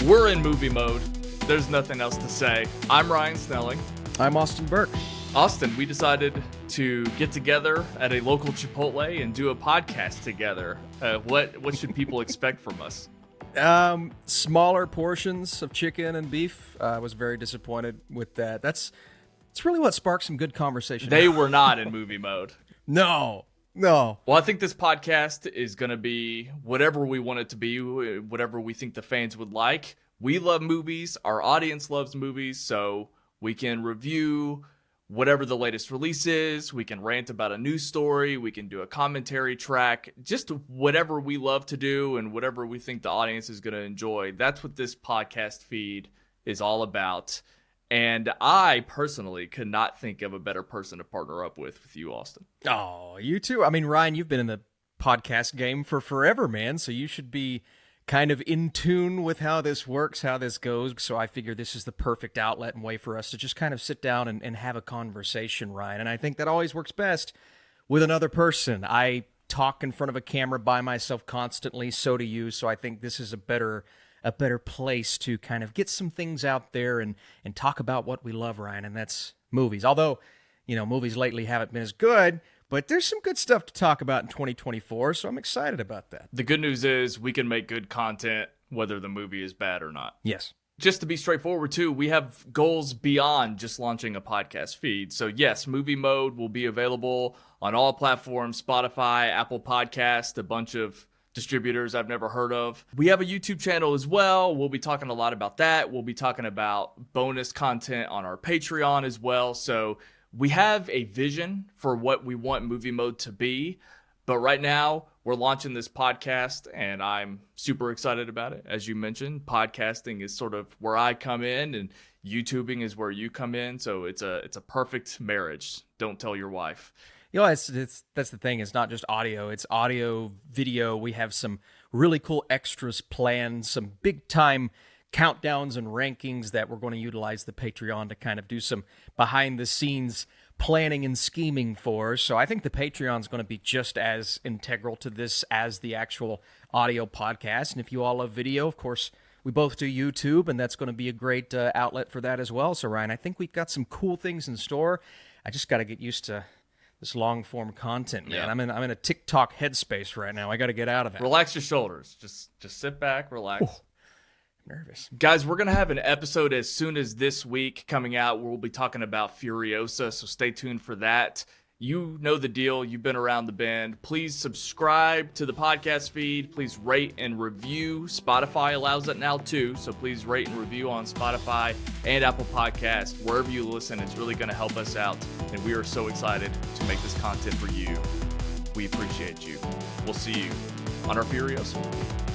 We're in movie mode. There's nothing else to say. I'm Ryan Snelling. I'm Austin Burke. Austin, we decided to get together at a local Chipotle and do a podcast together. What should people expect from us? Smaller portions of chicken and beef. I was very disappointed with that. It's really what sparked some good conversation. They were not in movie mode. No. Well, I think this podcast is going to be whatever we want it to be, whatever we think the fans would like. We love movies. Our audience loves movies, so we can review whatever the latest release is. We can rant about a news story. We can do a commentary track. Just whatever we love to do and whatever we think the audience is going to enjoy. That's what this podcast feed is all about. And I personally could not think of a better person to partner up with you, Austin. Oh, you too. I mean, Ryan, you've been in the podcast game for forever, man. So you should be kind of in tune with how this works, how this goes. So I figure this is the perfect outlet and way for us to just kind of sit down and have a conversation, Ryan. And I think that always works best with another person. I talk in front of a camera by myself constantly. So do you. So I think this is a better place to kind of get some things out there and talk about what we love, Ryan, and that's movies. Although, movies lately haven't been as good, but there's some good stuff to talk about in 2024, so I'm excited about that. The good news is we can make good content whether the movie is bad or not. Yes. Just to be straightforward, too, we have goals beyond just launching a podcast feed. So, yes, Movie Mode will be available on all platforms, Spotify, Apple Podcast, a bunch of distributors I've never heard of. We have a YouTube channel as well. We'll be talking a lot about that. We'll be talking about bonus content on our Patreon as well. So we have a vision for what we want Movie Mode to be. But right now, we're launching this podcast, and I'm super excited about it. As you mentioned, podcasting is sort of where I come in, and YouTubing is where you come in. So it's a perfect marriage. Don't tell your wife. That's the thing. It's not just audio. It's audio, video. We have some really cool extras planned, some big-time countdowns and rankings that we're going to utilize the Patreon to kind of do some behind-the-scenes planning and scheming for. So I think the Patreon is going to be just as integral to this as the actual audio podcast. And if you all love video, of course, we both do YouTube, and that's going to be a great outlet for that as well. So, Ryan, I think we've got some cool things in store. I just got to get used to this long-form content, man. Yeah. I'm in a TikTok headspace right now. I got to get out of it. Relax your shoulders. Just sit back, relax. Oh, I'm nervous. Guys, we're going to have an episode as soon as this week coming out where we'll be talking about Furiosa, so stay tuned for that. You know the deal. You've been around the bend. Please subscribe to the podcast feed. Please rate and review. Spotify allows it now too, so please rate and review on Spotify and Apple Podcasts. Wherever you listen, it's really going to help us out, and we are so excited to make this content for you. We appreciate you. We'll see you on our Furiosa.